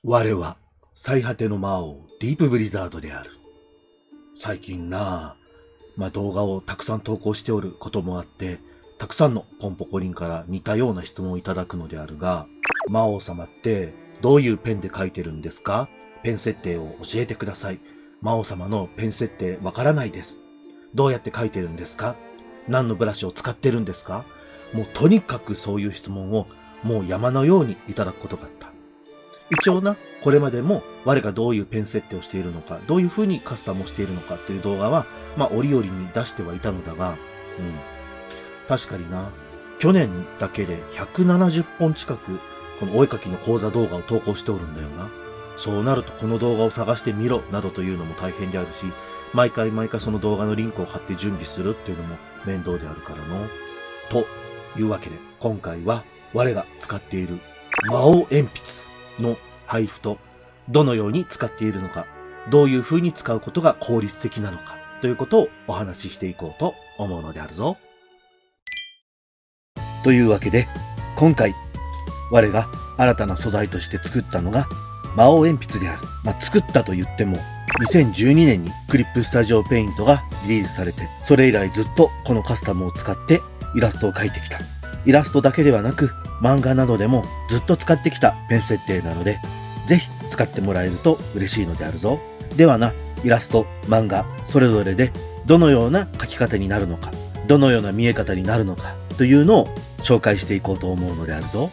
我は最果ての魔王ディープブリザードである。最近動画をたくさん投稿しておることもあって、たくさんのポンポコリンから似たような質問をいただくのであるが、魔王様ってどういうペンで書いてるんですか？ペン設定を教えてください。魔王様のペン設定わからないです。どうやって書いてるんですか？何のブラシを使ってるんですか？もうとにかくそういう質問をもう山のようにいただくことがあった。一応これまでも我がどういうペン設定をしているのか、どういう風にカスタムをしているのかっていう動画は、折々に出してはいたのだが、確かに去年だけで170本近く、このお絵描きの講座動画を投稿しておるんだよな。そうなるとこの動画を探してみろ、などというのも大変であるし、毎回その動画のリンクを貼って準備するっていうのも面倒であるからの。というわけで、今回は我が使っている魔王鉛筆の配布と、どのように使っているのか、どういう風に使うことが効率的なのか、ということをお話ししていこうと思うのであるぞ。というわけで、今回、我が新たな素材として作ったのが、魔王鉛筆である。作ったと言っても、2012年にクリップスタジオペイントがリリースされて、それ以来ずっとこのカスタムを使ってイラストを描いてきた。イラストだけではなく、漫画などでもずっと使ってきたペン設定なので、ぜひ使ってもらえると嬉しいのであるぞ。ではイラスト、漫画、それぞれでどのような描き方になるのか、どのような見え方になるのかというのを紹介していこうと思うのであるぞ。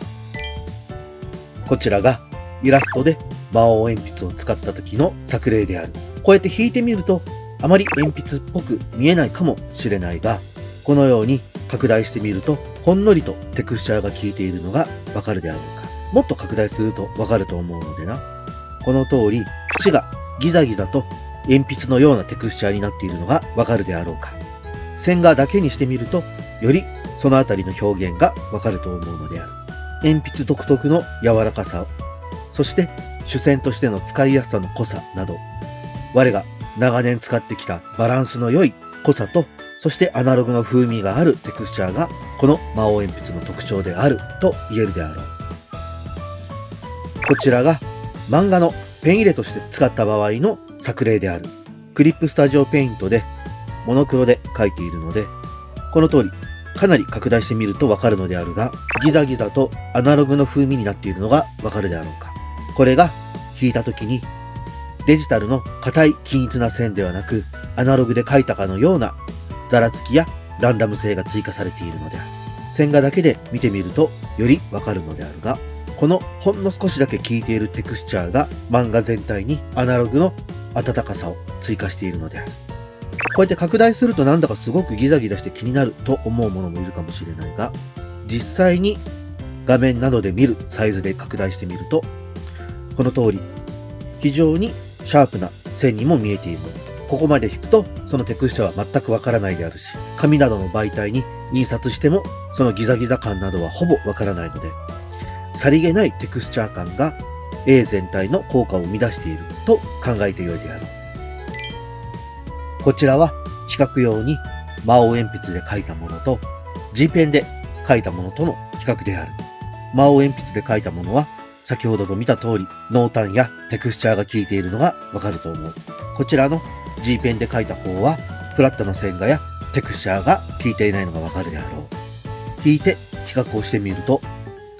こちらがイラストで魔王鉛筆を使った時の作例である。こうやって引いてみるとあまり鉛筆っぽく見えないかもしれないが、このように拡大してみるとほんのりとテクスチャーが効いているのがわかるであろうか。もっと拡大するとわかると思うのでな。この通り縁がギザギザと鉛筆のようなテクスチャーになっているのがわかるであろうか。線画だけにしてみるとよりそのあたりの表現がわかると思うのである。鉛筆独特の柔らかさ、そして主線としての使いやすさの濃さなど、我が長年使ってきたバランスの良い濃さと、そしてアナログの風味があるテクスチャーがこの魔王鉛筆の特徴であると言えるであろう。こちらが漫画のペン入れとして使った場合の作例である。クリップスタジオペイントでモノクロで描いているので、この通りかなり拡大してみるとわかるのであるが、ギザギザとアナログの風味になっているのがわかるであろうか。これが引いた時にデジタルの硬い均一な線ではなく、アナログで描いたかのようなざらつきやランダム性が追加されているのである。線画だけで見てみるとよりわかるのであるが、このほんの少しだけ効いているテクスチャーが漫画全体にアナログの温かさを追加しているのである。こうやって拡大するとなんだかすごくギザギザして気になると思うものもいるかもしれないが、実際に画面などで見るサイズで拡大してみると、この通り非常にシャープな線にも見えているので、ここまで引くとそのテクスチャーは全くわからないであるし、紙などの媒体に印刷してもそのギザギザ感などはほぼわからないので、さりげないテクスチャー感が絵全体の効果を生み出していると考えてよいであろう。こちらは比較用に魔王鉛筆で描いたものと G ペンで描いたものとの比較である。魔王鉛筆で描いたものは先ほどと見た通り濃淡やテクスチャーが効いているのがわかると思う。こちらの G ペンで描いた方はフラットな線画やテクスチャーが効いていないのがわかるであろう。引いて比較をしてみると、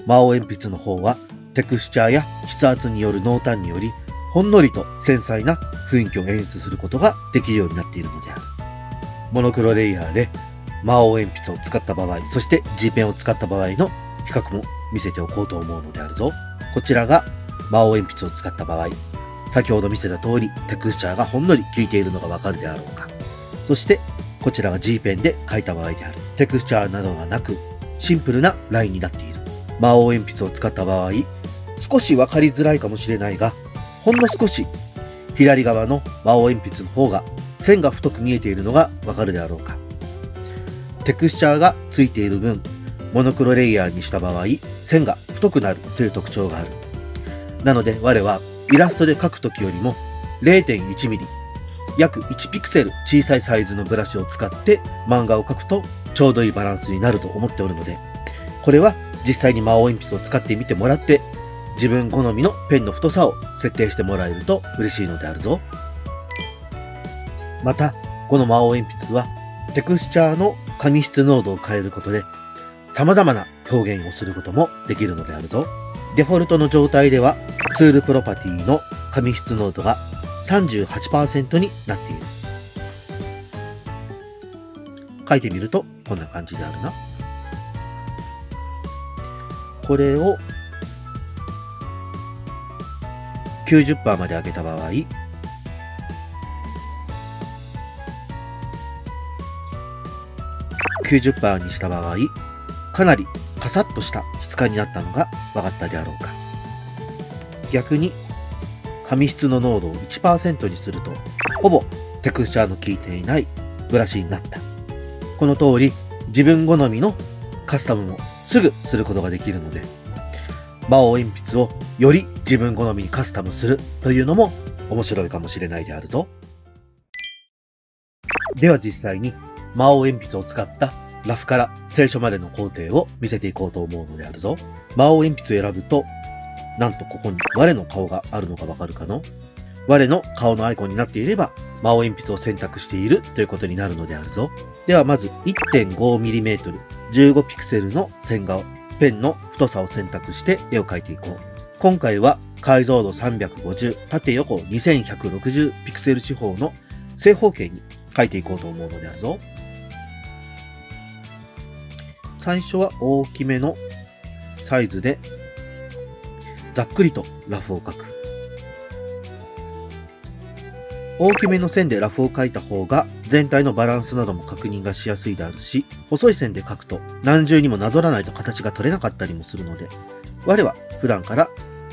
魔王鉛筆の方はテクスチャーや筆圧による濃淡によりほんのりと繊細な雰囲気を演出することができるようになっているのである。モノクロレイヤーで魔王鉛筆を使った場合、そして G ペンを使った場合の比較も見せておこうと思うのであるぞ。こちらが魔王鉛筆を使った場合、先ほど見せた通りテクスチャーがほんのり効いているのがわかるであろうか。そしてこちらが G ペンで描いた場合である。テクスチャーなどがなくシンプルなラインになっている。魔王鉛筆を使った場合、少しわかりづらいかもしれないが、ほんの少し左側の魔王鉛筆の方が線が太く見えているのがわかるであろうか。テクスチャーがついている分、モノクロレイヤーにした場合、線が太くなるという特徴がある。なので我はイラストで描くときよりも 0.1 ミリ、約1ピクセル小さいサイズのブラシを使って漫画を描くとちょうどいいバランスになると思っておるので、これは実際に魔王鉛筆を使ってみてもらって自分好みのペンの太さを設定してもらえると嬉しいのであるぞ。また、この魔王鉛筆はテクスチャーの紙質濃度を変えることで様々な表現をすることもできるのであるぞ。デフォルトの状態ではツールプロパティの紙質濃度が 38% になっている。書いてみるとこんな感じであるな。これを 90% まで上げた場合、90% にした場合、かなりカサッとした質感になったのが分かったであろうか。逆に紙質の濃度を 1% にするとほぼテクスチャーの効いていないブラシになった。この通り自分好みのカスタムもすぐすることができるので、魔王鉛筆をより自分好みにカスタムするというのも面白いかもしれないであるぞ。では実際に魔王鉛筆を使ったラフから清書までの工程を見せていこうと思うのであるぞ。魔王鉛筆を選ぶと、なんとここに我の顔があるのがわかるかの？我の顔のアイコンになっていれば魔王鉛筆を選択しているということになるのであるぞ。ではまず 1.5mm 15ピクセルの線画をペンの太さを選択して絵を描いていこう。今回は解像度350、縦横2160ピクセル四方の正方形に描いていこうと思うのであるぞ。最初は大きめのサイズでざっくりとラフを描く。大きめの線でラフを描いた方が全体のバランスなども確認がしやすいであるし、細い線で描くと何重にもなぞらないと形が取れなかったりもするので、我は普段から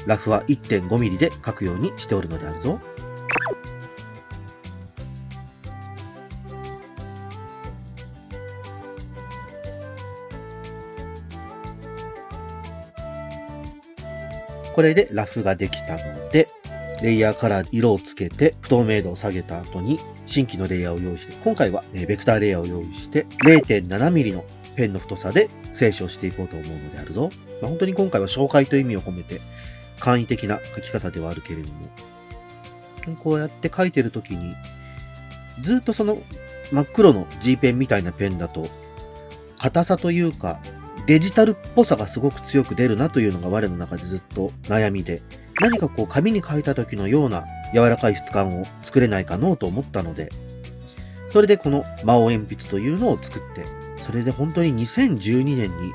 ラフは 1.5mm で描くようにしておるのであるぞ。これでラフができたので、レイヤーカラー色をつけて不透明度を下げた後に新規のレイヤーを用意して、今回はベクターレイヤーを用意して 0.7mm のペンの太さで清書していこうと思うのであるぞ。本当に今回は紹介という意味を込めて簡易的な書き方ではあるけれども、こうやって書いてる時にずっとその真っ黒の G ペンみたいなペンだと硬さというかデジタルっぽさがすごく強く出るなというのが我の中でずっと悩みで、何かこう紙に書いた時のような柔らかい質感を作れないかのうと思ったので、それでこの魔王鉛筆というのを作って、それで本当に2012年に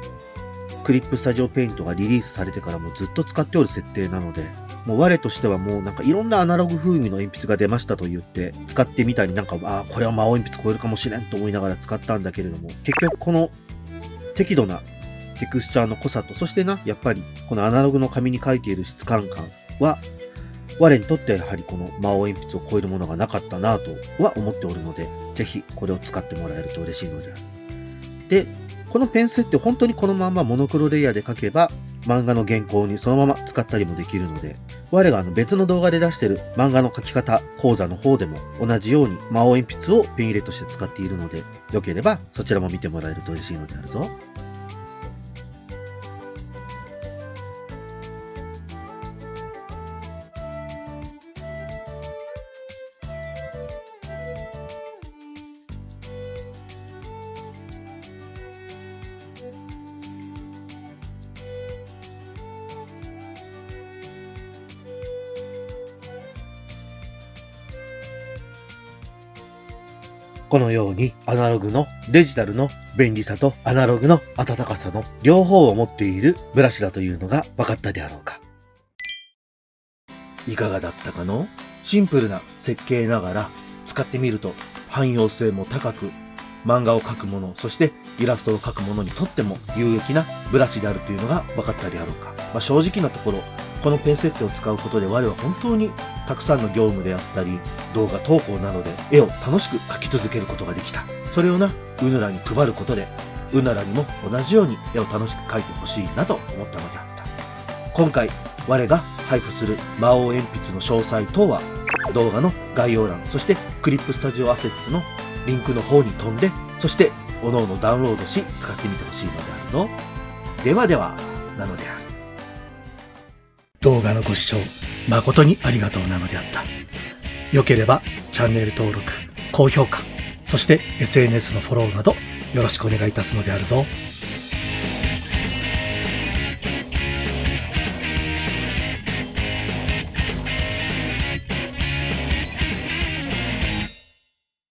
クリップスタジオペイントがリリースされてからもずっと使っておる設定なので、もう我としてはもうなんかいろんなアナログ風味の鉛筆が出ましたと言って使ってみたり、なんかこれは魔王鉛筆超えるかもしれんと思いながら使ったんだけれども、結局この適度なテクスチャーの濃さと、そしてやっぱりこのアナログの紙に書いている質感感は我にとってやはりこの魔王鉛筆を超えるものがなかったなとは思っておるので、ぜひこれを使ってもらえると嬉しいのである。で、このペンスって本当にこのままモノクロレイヤーで描けば漫画の原稿にそのまま使ったりもできるので、我が別の動画で出している漫画の描き方講座の方でも同じように魔王鉛筆をペン入れとして使っているので、よければそちらも見てもらえると嬉しいのであるぞ。このようにアナログのデジタルの便利さとアナログの温かさの両方を持っているブラシだというのが分かったであろうか。いかがだったかの？シンプルな設計ながら使ってみると汎用性も高く、漫画を描くもの、そしてイラストを描くものにとっても有益なブラシであるというのが分かったであろうか。正直なところ、このペン設定を使うことで我は本当にたくさんの業務であったり動画投稿などで絵を楽しく描き続けることができた。それをうぬらに配ることでうぬらにも同じように絵を楽しく描いてほしいなと思ったのであった。今回我が配布する魔王鉛筆の詳細等は動画の概要欄、そしてクリップスタジオアセッツのリンクの方に飛んで、そして各々ダウンロードし使ってみてほしいのであるぞ。ではではなのである。動画のご視聴誠にありがとうなのであった。良ければチャンネル登録、高評価、そして SNS のフォローなどよろしくお願いいたすのであるぞ。